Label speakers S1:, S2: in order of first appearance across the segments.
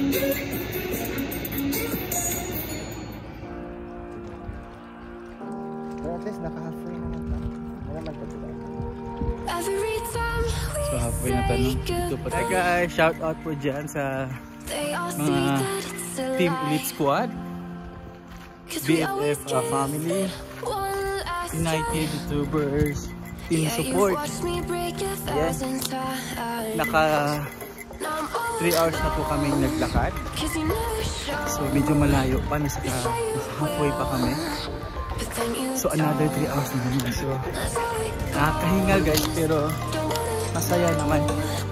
S1: At least naka-halfway naman pa. Wala man pa sila.
S2: So halfway na tanong. Dito pa. Hi guys, shout out po dyan sa mga Team Elite Squad, BFF family, United YouTubers, team support. Yes. Naka 3 hours na po kami naglakad. So medyo malayo pa, nasa halfway pa kami. So another 3 hours na naman. So nakakahinga guys, pero masaya naman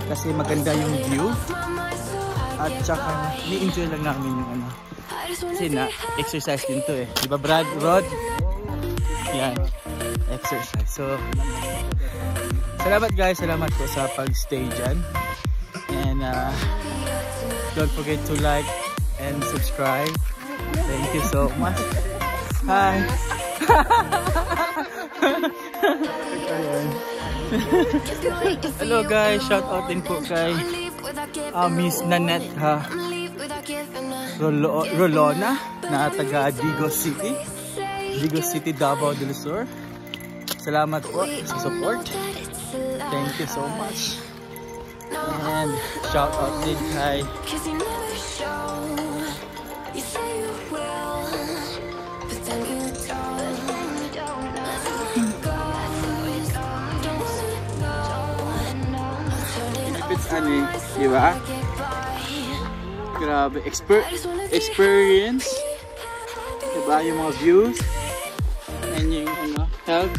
S2: kasi maganda yung view. At saka ni-enjoy lang namin yung ano. Kasi na exercise din to eh. Diba Brad? Rod? Yan. Exercise. So salamat guys. Salamat po sa pag-stay dyan. And don't forget to like and subscribe. Thank you so much. Hi. Hello guys, shout out din po kay Miss Nanette Rolona na taga Digo City, Davao del Sur. Salamat po sa support. Thank you so much. And shout out din kay ano, di ba? Grabe, experience, di ba? Yung mga views and yung ano, health.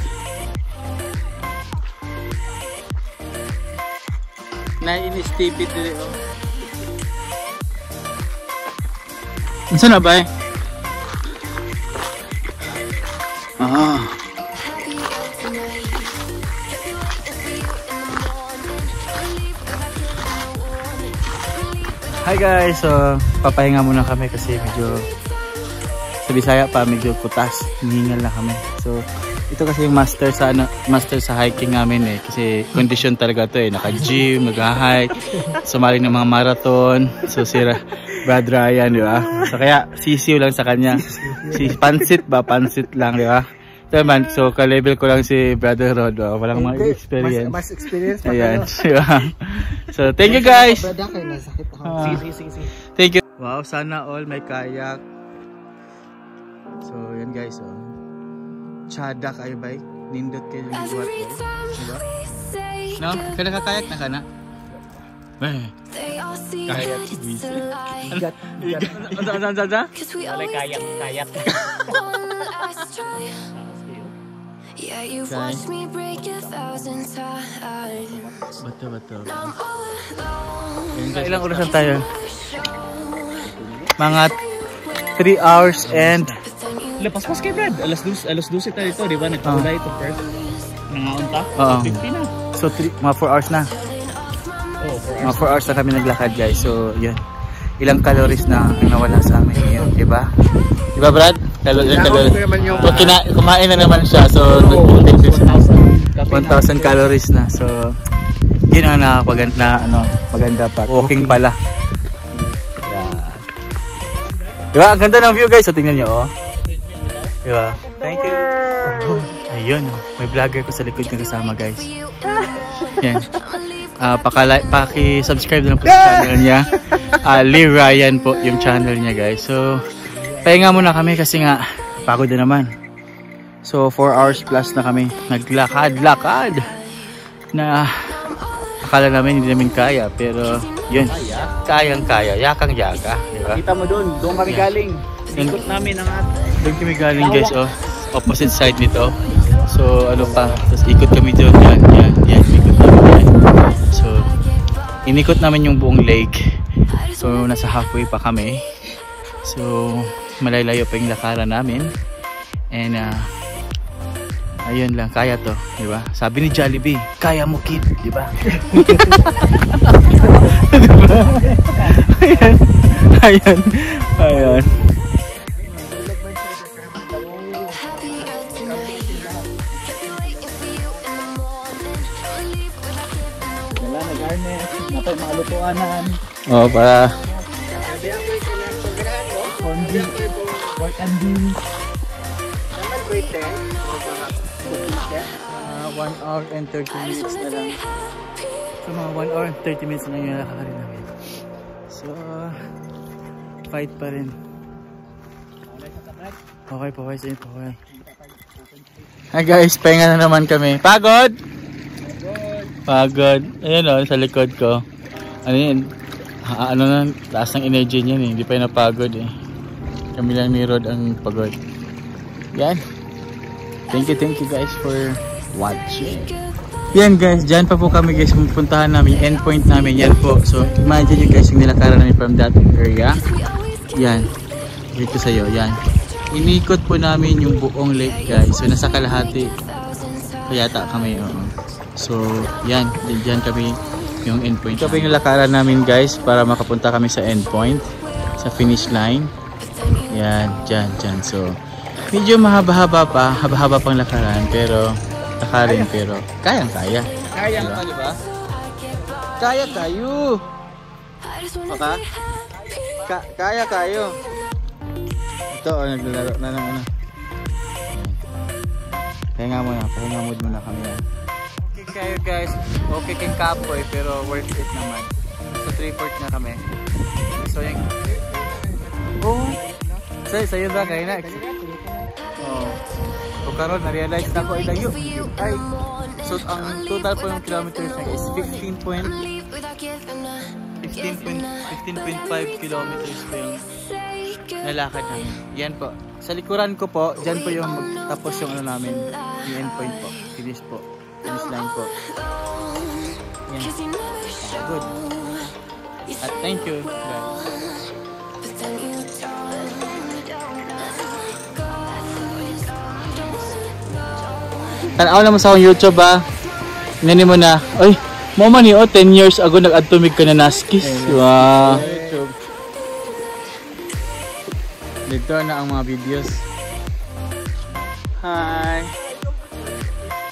S2: Naiinistipid din oh. Saan na ba eh? Hi guys, so papahinga muna kami kasi medyo sa Bisaya pa medyo kutas, hihingal na kami. So ito kasi yung master sa hiking namin eh, kasi condition talaga to eh, naka-gym, nag-hike, sumali ng mga marathon. So si Brad Ryan, di ba? So kaya sisiw lang sa kanya. Si pansit lang, di ba? Ito man, so ka-level ko lang si Brother Rod, walang mga experience.
S1: Mas experience pa.
S2: Ayan, so thank you guys.
S1: Sige.
S2: Thank you. Wow, sana all may kayak. So yan guys, Chada kayo ba? Nindot kayo yung buhat ko. Diba? No? Kaya nakakayak na ka na? Kayak.
S1: Igat.
S3: Wala kayak.
S4: Yeah, you've watched me break 1,000 times.
S2: Bato. Ilang orasan tayo? Mga 3 hours and
S3: Lepas-pas kay Brad. Alas 12 tayo dito, di ba? Nagpapulay ito first. Nangaunta? 50 na.
S2: So mga 4 hours na. Mga 4 hours na kami naglakad guys. So yun. Ilang calories na ang nawala sa amin ngayon, di ba? Di ba Brad? Calories. So kumain na naman siya. So 1,000 calories na. So yun ang nakakaganda, maganda pa. Walking pala. Di ba? Ang ganda ng view guys. So tingnan nyo Di ba? Thank you. Ayun, may vlogger ko sa likod na kasama guys. Yan. Paki-subscribe na lang po sa channel niya. Lee Ryan po yung channel niya guys. So pahinga muna kami kasi nga pagod na naman. So 4 hours plus na kami naglakad na akala namin hindi namin kaya, pero yun, kayang-kaya, yakang-yaka, di ba?
S3: Kita mo doon kami galing. Ikot namin ang
S2: doon kami galing guys, opposite side nito. So ano pa, tapos ikot kami doon, yan, ikot namin yan. So inikot namin yung buong lake. So nasa halfway pa kami. So malalayo pa yung lakaran namin. And ayun lang, kaya to, di ba? Sabi ni Jollibee, kaya mo kid, di ba? Diba? Ayan.
S3: Wala, nag-arnest, napay malutuanan.
S2: Para 1 hour and 30 minutes na lang. So mga 1 hour and 30 minutes na lang yung lalakarin namin. So, fight pa rin. Okay po guys, ayun po okay. Hi guys, pahinga na naman kami. Pagod? Pagod. Ayun o, sa likod ko. Ano yun? Ano na, taas ng energy niyan eh. Hindi pa yun napagod eh. Kami lang ni Rod ang pagod. Yan. Thank you guys for watching. Yan guys, dyan pa po kami guys. Pupuntahan namin yung endpoint namin. Yan po. So, imagine you guys yung nilakaran namin from that area. Yan. Dito sa'yo. Yan. Inikot po namin yung buong lake guys. So, nasa kalahati. Kayata kami. So, yan. Dyan kami yung endpoint. Ito po yung nilakaran namin guys para makapunta kami sa endpoint. Sa finish line. Yan. Dyan. So, medyo mahaba-haba pa. Haba-haba pang lakaran. Pero, lakarin pero kayang-kaya. Kayang pa, diba? Kaya kayo. Baka? Kaya kayo. Ito, naglalaro na ng ano. Pahinga mood muna kami yan. Okay kayo guys. Okay kayong kapoy pero worth it naman. So 3/4 na kami. So yung... Oh! Sa'yo ba kayo next? Oh. So karon na-realize na ko ay layo. Ay, so ang total po yung kilometers na is 15.5 kilometers po yung nalakad namin. Yan po. Sa likuran ko po, dyan po yung magtapos yung ano namin, yung endpoint po. Finish po. Finish line po. Yan. Good. At thank you guys. Tanaw naman sa akong YouTube ba? Nani mo na. Ay, mo man o 10 years ago nag-adtumig ka na naskis. Wow. Dito na ang mga videos. Hi.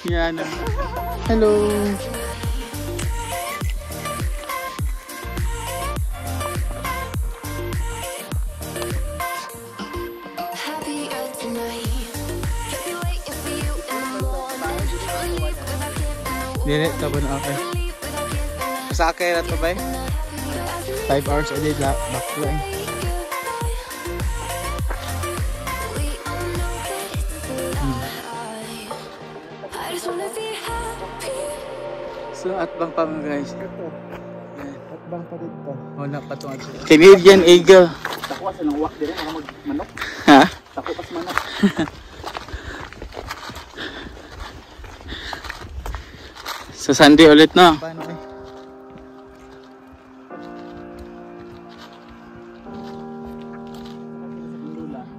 S2: Yan. Hello. Dili, tabo na okay. Sa akay na to ba? 5 hours a day back line. So at bang pa mga guys.
S1: At bang pa dito.
S2: Oh, napatungad siya. Canadian Eagle.
S3: Takwa sa nang wak dire ang manok.
S2: Ha?
S3: Takwa pas manok.
S2: So Sunday ulit no?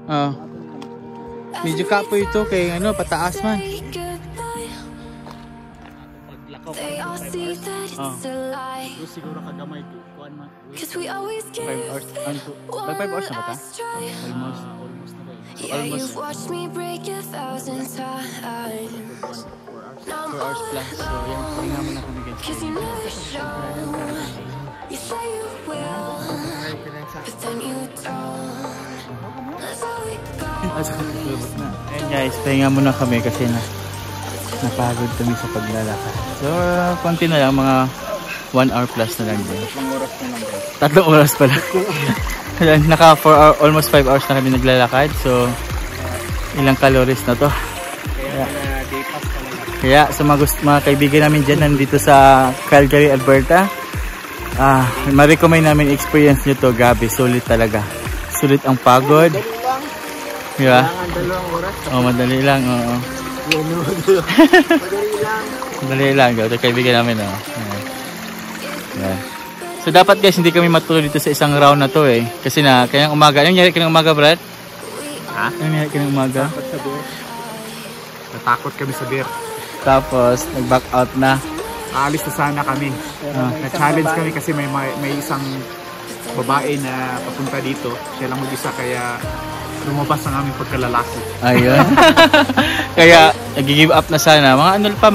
S2: Oh. Medyo kapoy ito kay ano, pataas man. Oh. Siguro kagamay kuan man. 5 hours. 5 hours na ba ta? Almost na rin. So almost 4 hours plus. So yan, pahinga muna kami guys. Ayan guys, pahinga muna kami kasi napagod kami sa paglalakad. So konti na lang, mga 1 hour plus na lang din. 3 oras pa lang. Naka 4 hours, almost 5 hours na kami naglalakad. So ilang calories na to. Kaya sa mga kaibigan namin dyan nandito sa Calgary, Alberta, ma-recommend namin experience nyo to. Gabi, sulit talaga. Sulit ang pagod. Diba? Oh, madali lang. Oo. Madali lang. Ito kaibigan namin. Oh. Yeah. So dapat guys, hindi kami matuloy dito sa isang round na to eh. Kasi na, kayang umaga. Anong nangyari kanang umaga, Brad? Ha? Anong nangyari kanang umaga?
S3: Natakot kami sa beer.
S2: Tapos, nag-back out na.
S3: Aalis na sana kami. Na-challenge kami kasi may isang babae na papunta dito. Siya lang mag-isa kaya lumabas ang aming pagkalalaki.
S2: Ayun. Kaya, nag-give up na sana. Mga ano pa,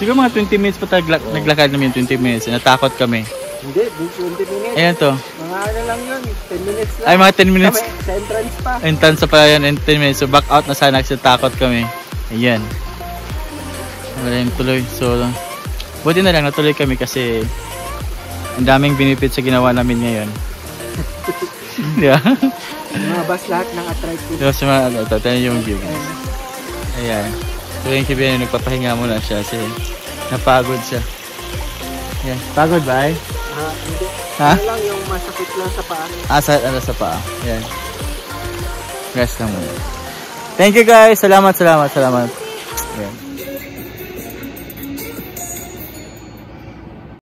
S2: siguro mga 20 minutes pa tayo naglakad namin 20 minutes. Natakot kami.
S1: Hindi, 20 minutes.
S2: Ayan to.
S1: Mga ano lang yun, 10 minutes lang.
S2: Ay, mga 10 minutes.
S1: Kami, sa entrance pa.
S2: Entrance pa pala yan in 10 minutes. So back out na sana kasi takot kami. Ayan. Wala yung tuloy. So, buti na lang natuloy kami kasi ang daming benefit sa ginawa namin ngayon. Di ba?
S1: Mga bus lahat ng attractive.
S2: Diba sa mga tayo yung view. Ayan. So yung kibiyan nagpapahinga muna siya kasi napagod siya. Ayan. Pagod ba ay?
S1: Hindi.
S2: Ha?
S1: Ano lang yung masakit lang sa paa.
S2: Sa paa. Ayan. Rest lang muna. Thank you guys. Salamat. Ayan.